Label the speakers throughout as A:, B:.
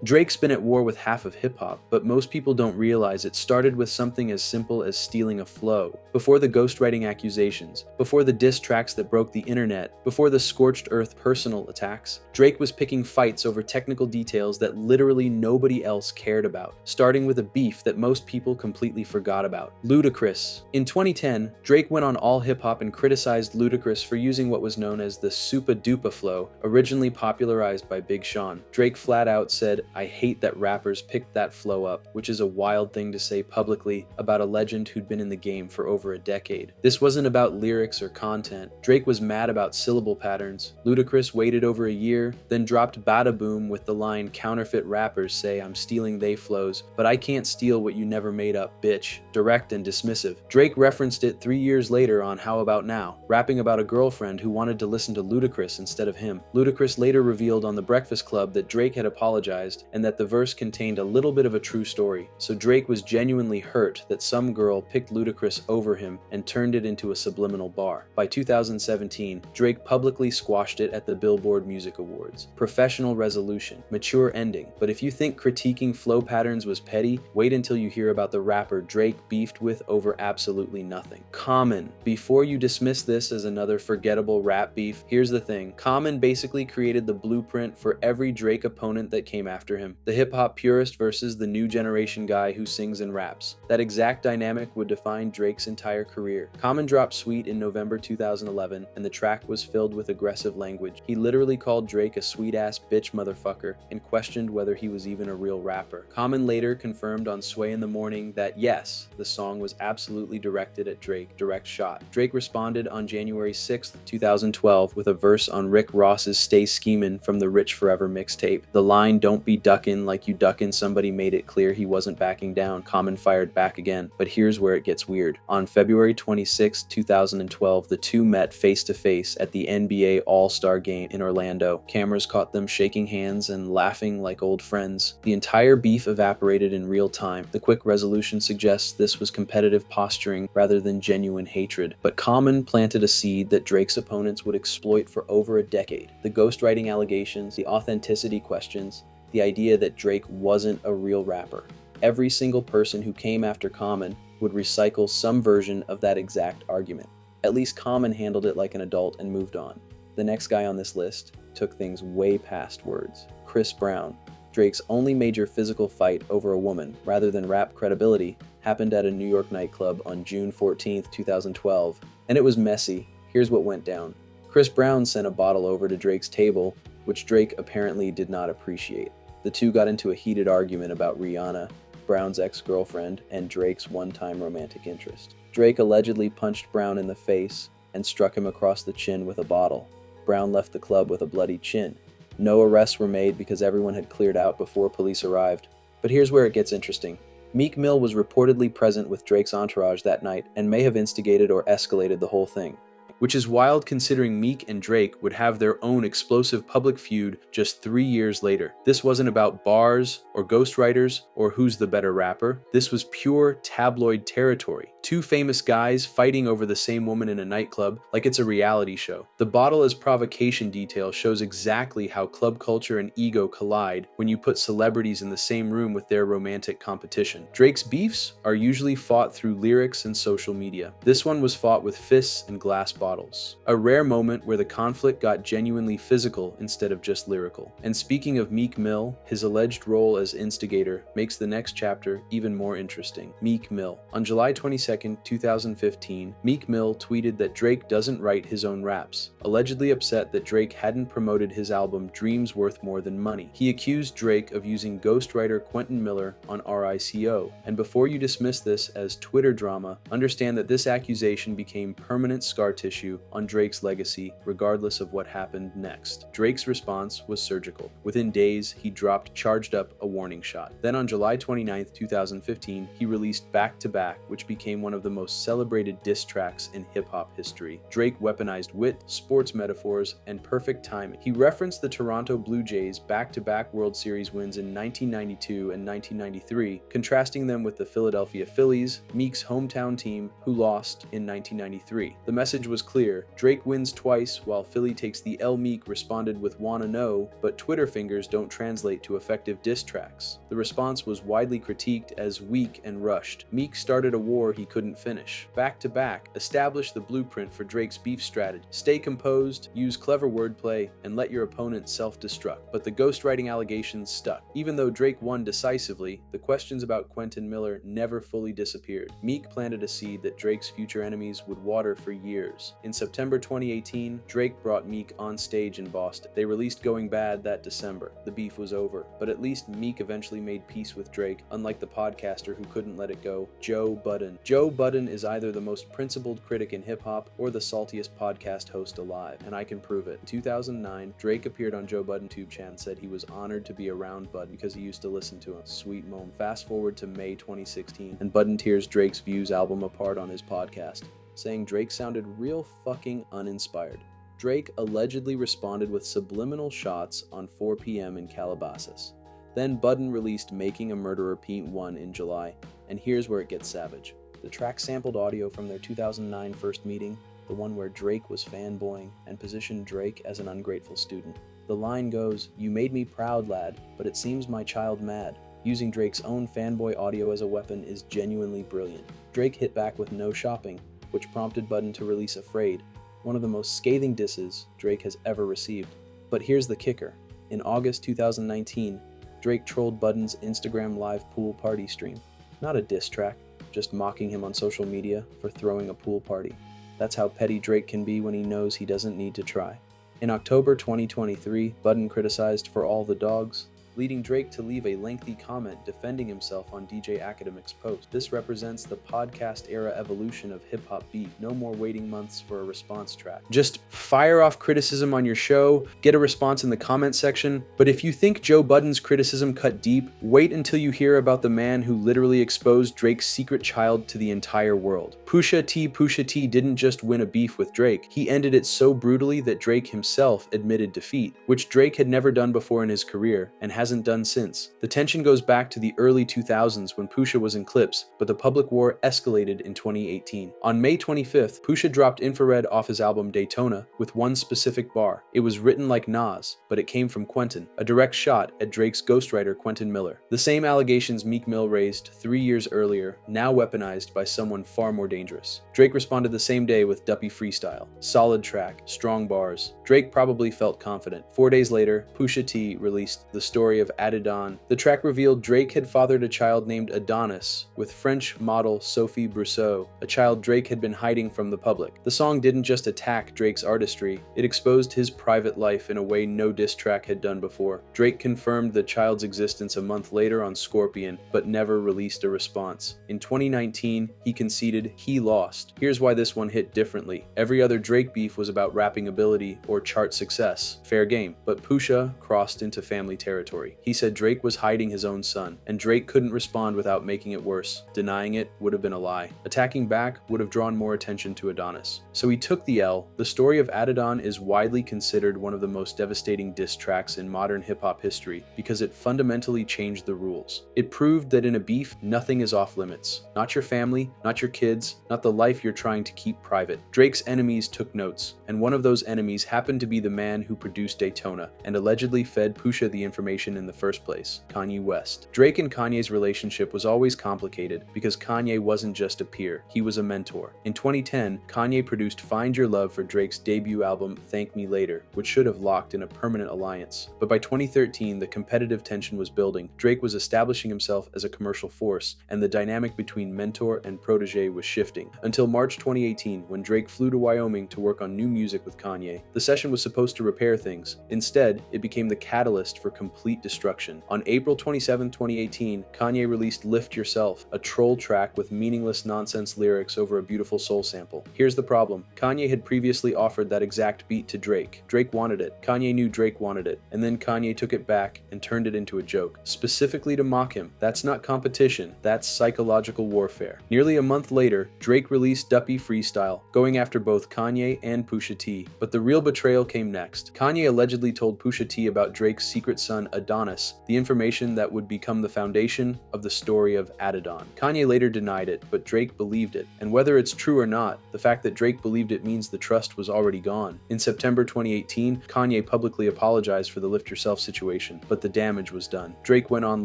A: Drake's been at war with half of hip-hop, but most people don't realize it started with something as simple as stealing a flow. Before the ghostwriting accusations, before the diss tracks that broke the internet, before the scorched earth personal attacks, Drake was picking fights over technical details that literally nobody else cared about, starting with a beef that most people completely forgot about: Ludacris. In 2010, Drake went on All Hip Hop and criticized Ludacris for using what was known as the Supa Dupa flow, originally popularized by Big Sean. Drake flat out said, "I hate that rappers picked that flow up," which is a wild thing to say publicly about a legend who'd been in the game for over a decade. This wasn't about lyrics or content. Drake was mad about syllable patterns. Ludacris waited over a year, then dropped Bada Boom with the line, "Counterfeit rappers say I'm stealing they flows, but I can't steal what you never made up, bitch." Direct and dismissive. Drake referenced it 3 years later on How About Now, rapping about a girlfriend who wanted to listen to Ludacris instead of him. Ludacris later revealed on The Breakfast Club that Drake had apologized and that the verse contained a little bit of a true story. So Drake was genuinely hurt that some girl picked Ludacris over him and turned it into a subliminal bar. By 2017, Drake publicly squashed it at the Billboard Music Awards. Professional resolution, mature ending. But if you think critiquing flow patterns was petty, wait until you hear about the rapper Drake beefed with over absolutely nothing. Common. Before you dismiss this as another forgettable rap beef, here's the thing. Common basically created the blueprint for every Drake opponent that came after him. The hip-hop purist versus the new generation guy who sings and raps. That exact dynamic would define Drake's entire career. Common dropped Sweet in November 2011, and the track was filled with aggressive language. He literally called Drake a sweet-ass bitch motherfucker and questioned whether he was even a real rapper. Common later confirmed on Sway in the Morning that yes, the song was absolutely directed at Drake, direct shot. Drake responded on January 6, 2012 with a verse on Rick Ross's Stay Schemin' from the Rich Forever mixtape. The line, "Don't be duckin' like you duckin' somebody," made it clear he wasn't backing down. Common fired back again. But here's where it gets weird. On February 26, 2012, the two met face to face at the NBA All-Star Game in Orlando. Cameras caught them shaking hands and laughing like old friends. The entire beef evaporated in real time. The quick resolution suggests this was competitive posturing rather than genuine hatred. But Common planted a seed that Drake's opponents would exploit for over a decade. The ghostwriting allegations, the authenticity questions, the idea that Drake wasn't a real rapper. Every single person who came after Common would recycle some version of that exact argument. At least Common handled it like an adult and moved on. The next guy on this list took things way past words. Chris Brown. Drake's only major physical fight over a woman, rather than rap credibility, happened at a New York nightclub on June 14, 2012, and it was messy. Here's what went down. Chris Brown sent a bottle over to Drake's table, which Drake apparently did not appreciate. The two got into a heated argument about Rihanna, Brown's ex-girlfriend, and Drake's one-time romantic interest. Drake allegedly punched Brown in the face and struck him across the chin with a bottle. Brown left the club with a bloody chin. No arrests were made because everyone had cleared out before police arrived. But here's where it gets interesting. Meek Mill was reportedly present with Drake's entourage that night and may have instigated or escalated the whole thing. Which is wild considering Meek and Drake would have their own explosive public feud just 3 years later. This wasn't about bars or ghostwriters or who's the better rapper. This was pure tabloid territory. Two famous guys fighting over the same woman in a nightclub like it's a reality show. The bottle as provocation detail shows exactly how club culture and ego collide when you put celebrities in the same room with their romantic competition. Drake's beefs are usually fought through lyrics and social media. This one was fought with fists and glass bottles. A rare moment where the conflict got genuinely physical instead of just lyrical. And speaking of Meek Mill, his alleged role as instigator makes the next chapter even more interesting. Meek Mill. On July 22nd, 2015, Meek Mill tweeted that Drake doesn't write his own raps, allegedly upset that Drake hadn't promoted his album Dreams Worth More Than Money. He accused Drake of using ghostwriter Quentin Miller on RICO. And before you dismiss this as Twitter drama, understand that this accusation became permanent scar tissue on Drake's legacy, regardless of what happened next. Drake's response was surgical. Within days, he dropped Charged Up, a warning shot. Then on July 29, 2015, he released Back to Back, which became one of the most celebrated diss tracks in hip-hop history. Drake weaponized wit, sports metaphors, and perfect timing. He referenced the Toronto Blue Jays' back-to-back World Series wins in 1992 and 1993, contrasting them with the Philadelphia Phillies, Meek's hometown team, who lost in 1993. The message was clear. Drake wins twice, while Philly Takes the L Meek responded with Wanna Know, but Twitter fingers don't translate to effective diss tracks. The response was widely critiqued as weak and rushed. Meek started a war he couldn't finish. Back to Back established the blueprint for Drake's beef strategy. Stay composed, use clever wordplay, and let your opponent self-destruct. But the ghostwriting allegations stuck. Even though Drake won decisively, the questions about Quentin Miller never fully disappeared. Meek planted a seed that Drake's future enemies would water for years. In September 2018, Drake brought Meek on stage in Boston. They released Going Bad that December. The beef was over, but at least Meek eventually made peace with Drake, unlike the podcaster who couldn't let it go, Joe Budden. Joe Budden is either the most principled critic in hip-hop or the saltiest podcast host alive, and I can prove it. In 2009, Drake appeared on Joe Budden Tube Chat and said he was honored to be around Budden because he used to listen to him. Sweet moment. Fast forward to May 2016, and Budden tears Drake's Views album apart on his podcast, saying Drake sounded real fucking uninspired. Drake allegedly responded with subliminal shots on 4 p.m. in Calabasas. Then Budden released Making a Murderer P1 in July, and here's where it gets savage. The track sampled audio from their 2009 first meeting, the one where Drake was fanboying and positioned Drake as an ungrateful student. The line goes, "You made me proud, lad, but it seems my child mad." Using Drake's own fanboy audio as a weapon is genuinely brilliant. Drake hit back with No Shopping, which prompted Budden to release Afraid, one of the most scathing disses Drake has ever received. But here's the kicker. In August 2019, Drake trolled Budden's Instagram Live pool party stream. Not a diss track, just mocking him on social media for throwing a pool party. That's how petty Drake can be when he knows he doesn't need to try. In October 2023, Budden criticized For All the Dogs, leading Drake to leave a lengthy comment defending himself on DJ Academic's post. This represents the podcast-era evolution of hip-hop beef. No more waiting months for a response track. Just fire off criticism on your show, get a response in the comment section, but if you think Joe Budden's criticism cut deep, wait until you hear about the man who literally exposed Drake's secret child to the entire world. Pusha T didn't just win a beef with Drake, he ended it so brutally that Drake himself admitted defeat, which Drake had never done before in his career, and hasn't done since. The tension goes back to the early 2000s when Pusha was in Clips, but the public war escalated in 2018. On May 25th, Pusha dropped Infrared off his album Daytona with one specific bar. It was written like Nas, but it came from Quentin, a direct shot at Drake's ghostwriter Quentin Miller. The same allegations Meek Mill raised 3 years earlier, now weaponized by someone far more dangerous. Drake responded the same day with Duppy Freestyle. Solid track, strong bars. Drake probably felt confident. 4 days later, Pusha T released The Story of Adidon. The track revealed Drake had fathered a child named Adonis with French model Sophie Brousseau, a child Drake had been hiding from the public. The song didn't just attack Drake's artistry, it exposed his private life in a way no diss track had done before. Drake confirmed the child's existence a month later on Scorpion, but never released a response. In 2019, he conceded he lost. Here's why this one hit differently. Every other Drake beef was about rapping ability or chart success. Fair game. But Pusha crossed into family territory. He said Drake was hiding his own son, and Drake couldn't respond without making it worse. Denying it would have been a lie. Attacking back would have drawn more attention to Adonis. So he took the L. The Story of Adidon is widely considered one of the most devastating diss tracks in modern hip-hop history because it fundamentally changed the rules. It proved that in a beef, nothing is off limits. Not your family, not your kids, not the life you're trying to keep private. Drake's enemies took notes, and one of those enemies happened to be the man who produced Daytona and allegedly fed Pusha the information in the first place, Kanye West. Drake and Kanye's relationship was always complicated because Kanye wasn't just a peer, he was a mentor. In 2010, Kanye produced Find Your Love for Drake's debut album Thank Me Later, which should have locked in a permanent alliance. But by 2013, the competitive tension was building. Drake was establishing himself as a commercial force, and the dynamic between mentor and protege was shifting. Until March 2018, when Drake flew to Wyoming to work on new music with Kanye. The session was supposed to repair things. Instead, it became the catalyst for complete destruction. On April 27, 2018, Kanye released Lift Yourself, a troll track with meaningless nonsense lyrics over a beautiful soul sample. Here's the problem. Kanye had previously offered that exact beat to Drake. Drake wanted it. Kanye knew Drake wanted it. And then Kanye took it back and turned it into a joke, specifically to mock him. That's not competition, that's psychological warfare. Nearly a month later, Drake released Duppy Freestyle, going after both Kanye and Pusha T. But the real betrayal came next. Kanye allegedly told Pusha T about Drake's secret son Adonis, the information that would become the foundation of the story of Adidon. Kanye later denied it, but Drake believed it. And whether it's true or not, the fact that Drake believed it means the trust was already gone. In September 2018, Kanye publicly apologized for the Lift Yourself situation, but the damage was done. Drake went on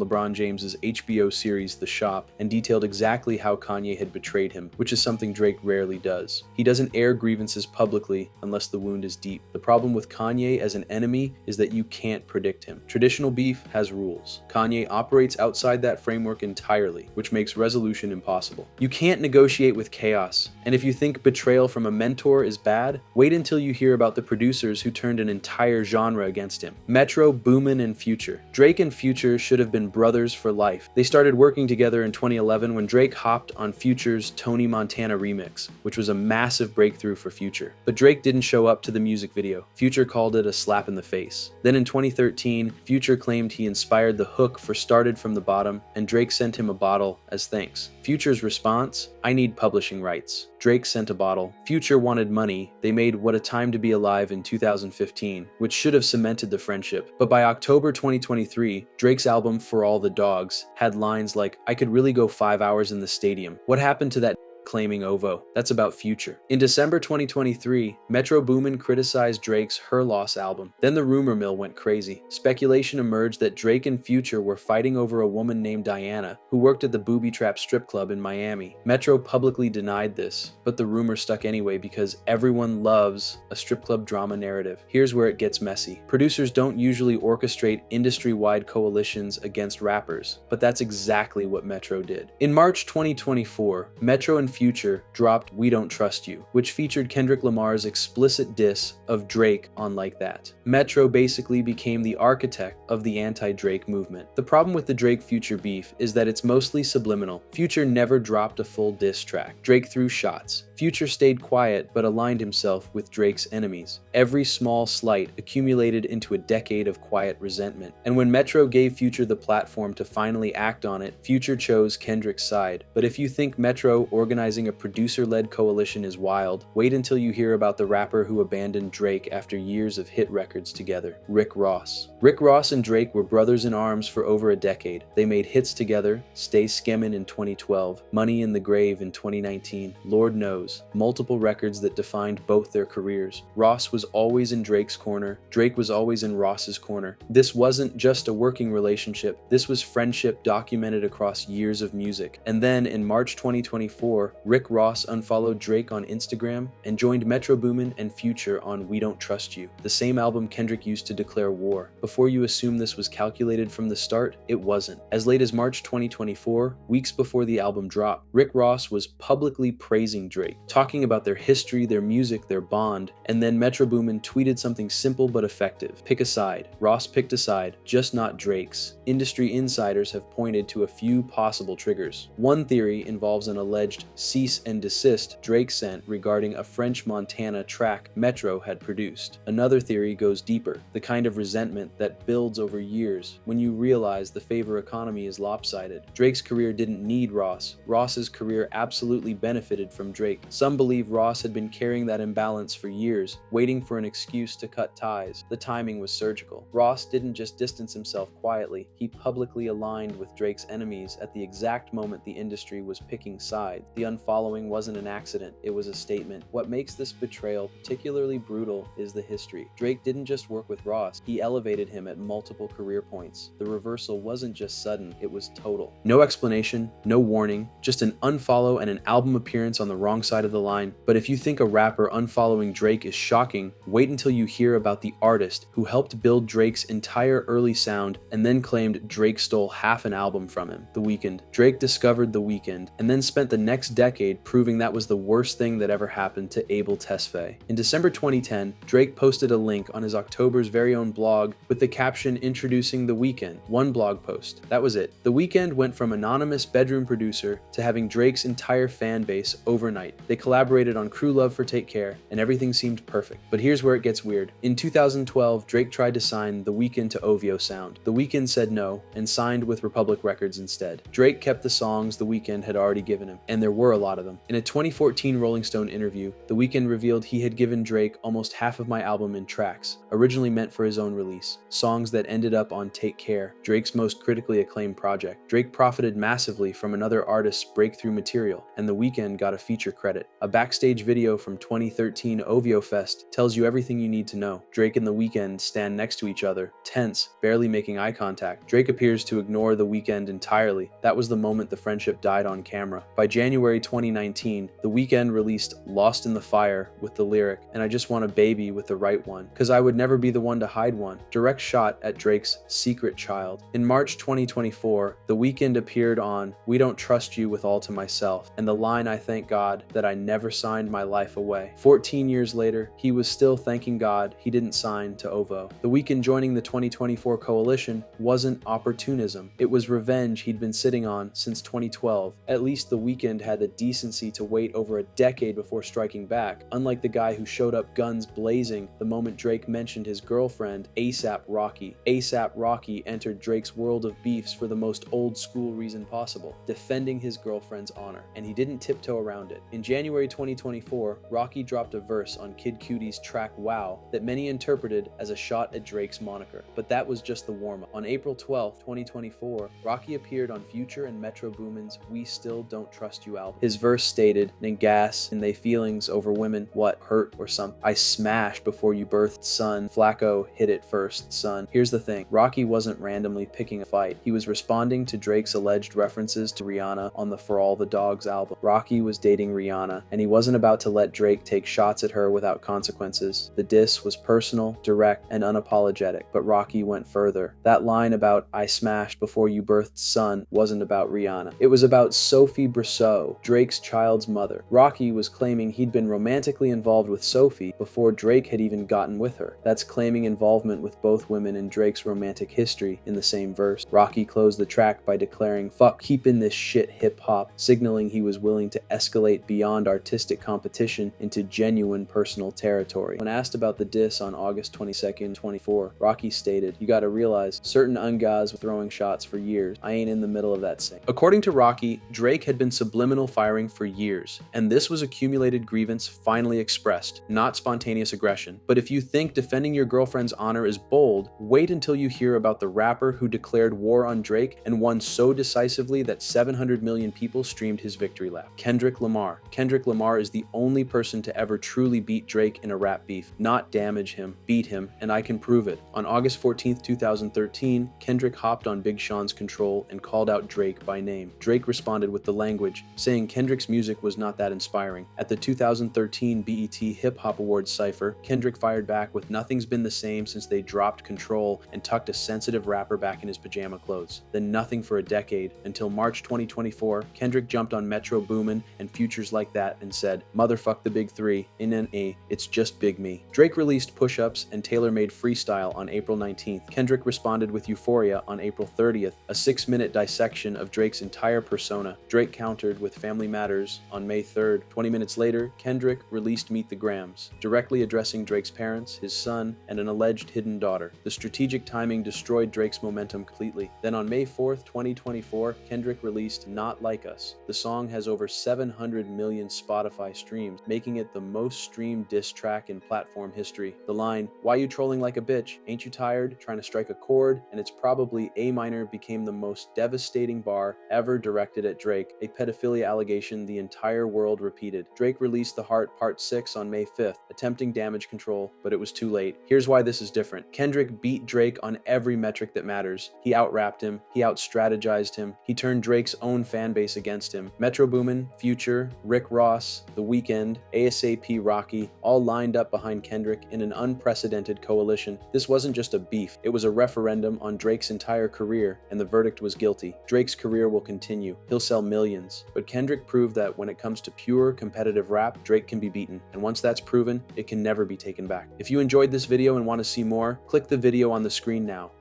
A: LeBron James's HBO series The Shop and detailed exactly how Kanye had betrayed him, which is something Drake rarely does. He doesn't air grievances publicly unless the wound is deep. The problem with Kanye as an enemy is that you can't predict him. Traditional beef has rules. Kanye operates outside that framework entirely, which makes resolution impossible. You can't negotiate with chaos, and if you think betrayal from a mentor is bad, wait until you hear about the producers who turned an entire genre against him. Metro Boomin and Future. Drake and Future should have been brothers for life. They started working together in 2011 when Drake hopped on Future's Tony Montana remix, which was a massive breakthrough for Future. But Drake didn't show up to the music video. Future called it a slap in the face. Then in 2013, Future claimed he inspired the hook for Started from the Bottom, and Drake sent him a bottle as thanks. Future's response: I need publishing rights. Drake sent a bottle. Future wanted money. They made What a Time to Be Alive in 2015, which should have cemented the friendship. But by October 2023, Drake's album For All the Dogs had lines like, I could really go 5 hours in the stadium. What happened to that claiming OVO? That's about Future. In December 2023, Metro Boomin criticized Drake's Her Loss album. Then the rumor mill went crazy. Speculation emerged that Drake and Future were fighting over a woman named Diana, who worked at the Booby Trap strip club in Miami. Metro publicly denied this, but the rumor stuck anyway because everyone loves a strip club drama narrative. Here's where it gets messy. Producers don't usually orchestrate industry-wide coalitions against rappers, but that's exactly what Metro did. In March 2024, Metro and Future dropped We Don't Trust You, which featured Kendrick Lamar's explicit diss of Drake on Like That. Metro basically became the architect of the anti-Drake movement. The problem with the Drake-Future beef is that it's mostly subliminal. Future never dropped a full diss track. Drake threw shots. Future stayed quiet but aligned himself with Drake's enemies. Every small slight accumulated into a decade of quiet resentment. And when Metro gave Future the platform to finally act on it, Future chose Kendrick's side. But if you think Metro organizing a producer-led coalition is wild, wait until you hear about the rapper who abandoned Drake after years of hit records together, Rick Ross. Rick Ross and Drake were brothers in arms for over a decade. They made hits together, Stay Skimmin' in 2012, Money in the Grave in 2019, Lord Knows, multiple records that defined both their careers. Ross was always in Drake's corner, Drake was always in Ross's corner. This wasn't just a working relationship, this was friendship documented across years of music. And then in March 2024, Rick Ross unfollowed Drake on Instagram and joined Metro Boomin and Future on We Don't Trust You, the same album Kendrick used to declare war. Before you assume this was calculated from the start, it wasn't. As late as March 2024, weeks before the album dropped, Rick Ross was publicly praising Drake, talking about their history, their music, their bond, and then Metro Boomin tweeted something simple but effective: pick a side. Ross picked a side, just not Drake's. Industry insiders have pointed to a few possible triggers. One theory involves an alleged cease and desist Drake sent regarding a French Montana track Metro had produced. Another theory goes deeper, the kind of resentment that builds over years when you realize the favor economy is lopsided. Drake's career didn't need Ross. Ross's career absolutely benefited from Drake. Some believe Ross had been carrying that imbalance for years, waiting for an excuse to cut ties. The timing was surgical. Ross didn't just distance himself quietly, he publicly aligned with Drake's enemies at the exact moment the industry was picking sides. The unfollowing wasn't an accident, it was a statement. What makes this betrayal particularly brutal is the history. Drake didn't just work with Ross, he elevated him at multiple career points. The reversal wasn't just sudden, it was total. No explanation, no warning, just an unfollow and an album appearance on the wrong side of the line. But if you think a rapper unfollowing Drake is shocking, wait until you hear about the artist who helped build Drake's entire early sound and then claimed Drake stole half an album from him, The Weeknd. Drake discovered The Weeknd and then spent the next decade proving that was the worst thing that ever happened to Abel Tesfaye. In December 2010, Drake posted a link on his October's very own blog with the caption introducing The Weeknd. One blog post. That was it. The Weeknd went from anonymous bedroom producer to having Drake's entire fan base overnight. They collaborated on Crew Love for Take Care, and everything seemed perfect. But here's where it gets weird. In 2012, Drake tried to sign The Weeknd to OVO Sound. The Weeknd said no, and signed with Republic Records instead. Drake kept the songs The Weeknd had already given him, and there were a lot of them. In a 2014 Rolling Stone interview, The Weeknd revealed he had given Drake almost half of my album in tracks, originally meant for his own release, songs that ended up on Take Care, Drake's most critically acclaimed project. Drake profited massively from another artist's breakthrough material, and The Weeknd got a feature credit. A backstage video from 2013 OVO Fest tells you everything you need to know. Drake and The Weeknd stand next to each other, tense, barely making eye contact. Drake appears to ignore The Weeknd entirely. That was the moment the friendship died on camera. By January 2019, The Weeknd released Lost in the Fire with the lyric, "And I just want a baby with the right one, 'cause I would never be the one to hide one." Direct shot at Drake's secret child. In March 2024, The Weeknd appeared on We Don't Trust You with All to Myself, and the line, "I thank God that I never signed my life away." 14 years later, he was still thanking God he didn't sign to OVO. The Weeknd joining the 2024 coalition wasn't opportunism. It was revenge he'd been sitting on since 2012. At least The Weeknd had the decency to wait over a decade before striking back, unlike the guy who showed up guns blazing the moment Drake mentioned his girlfriend, A$AP Rocky. A$AP Rocky entered Drake's world of beefs for the most old-school reason possible, defending his girlfriend's honor, and he didn't tiptoe around it. In January 2024, Rocky dropped a verse on Kid Cudi's track Wow that many interpreted as a shot at Drake's moniker, but that was just the warm-up. On April 12, 2024, Rocky appeared on Future and Metro Boomin's We Still Don't Trust You album. His verse stated, "Gas and they feelings over women, what, hurt or something. I smashed before you birthed, son. Flacco hit it first, son." Here's the thing, Rocky wasn't randomly picking a fight. He was responding to Drake's alleged references to Rihanna on the For All the Dogs album. Rocky was dating Rihanna, and he wasn't about to let Drake take shots at her without consequences. The diss was personal, direct, and unapologetic, but Rocky went further. That line about "I smashed before you birthed, son" wasn't about Rihanna. It was about Sophie Brousseau, Drake's child's mother. Rocky was claiming he'd been romantically involved with Sophie before Drake had even gotten with her. That's claiming involvement with both women in Drake's romantic history in the same verse. Rocky closed the track by declaring, "Fuck keeping this shit hip-hop," signaling he was willing to escalate beyond artistic competition into genuine personal territory. When asked about the diss on August 22nd, 24, Rocky stated, "You gotta realize, certain ungas were throwing shots for years. I ain't in the middle of that same." According to Rocky, Drake had been subliminal firing for years, and this was accumulated grievance finally expressed, not spontaneous aggression. But if you think defending your girlfriend's honor is bold, wait until you hear about the rapper who declared war on Drake and won so decisively that 700 million people streamed his victory lap. Kendrick Lamar. Kendrick Lamar is the only person to ever truly beat Drake in a rap beef, not damage him, beat him, and I can prove it. On August 14th, 2013, Kendrick hopped on Big Sean's Control and called out Drake by name. Drake responded with the language, saying Kendrick's music was not that inspiring. At the 2013 BET Hip Hop Awards cypher, Kendrick fired back with "Nothing's been the same since they dropped Control and tucked a sensitive rapper back in his pajama clothes." Then nothing for a decade, until March 2024, Kendrick jumped on Metro Boomin and Futures Like That and said, "Motherfuck the big three, NNA, it's just Big Me." Drake released Push-Ups and tailor-made Freestyle on April 19th. Kendrick responded with Euphoria on April 30th, a 6-minute dissection of Drake's entire persona. Drake countered with Family Matters on May 3rd. 20 minutes later, Kendrick released Meet the Grams, directly addressing Drake's parents, his son, and an alleged hidden daughter. The strategic timing destroyed Drake's momentum completely. Then on May 4th, 2024, Kendrick released Not Like Us. The song has over 700 million Spotify streams, making it the most streamed diss track in platform history. The line, "Why you trolling like a bitch? Ain't you tired? Trying to strike a chord?" and it's probably A minor became the most devastating bar ever directed at Drake, a pedophilia allegation the entire world repeated. Drake released The Heart Part 6 on May 5th, attempting damage control, but it was too late. Here's why this is different. Kendrick beat Drake on every metric that matters. He out-rapped him, he out-strategized him, he turned Drake's own fan base against him. Metro Boomin, Future, Rick Ross, The Weeknd, A$AP Rocky, all lined up behind Kendrick in an unprecedented coalition. This wasn't just a beef, it was a referendum on Drake's entire career, and the verdict was guilty. Drake's career will continue. He'll sell millions. But Kendrick proved that when it comes to pure competitive rap, Drake can be beaten. And once that's proven, it can never be taken back. If you enjoyed this video and want to see more, click the video on the screen now.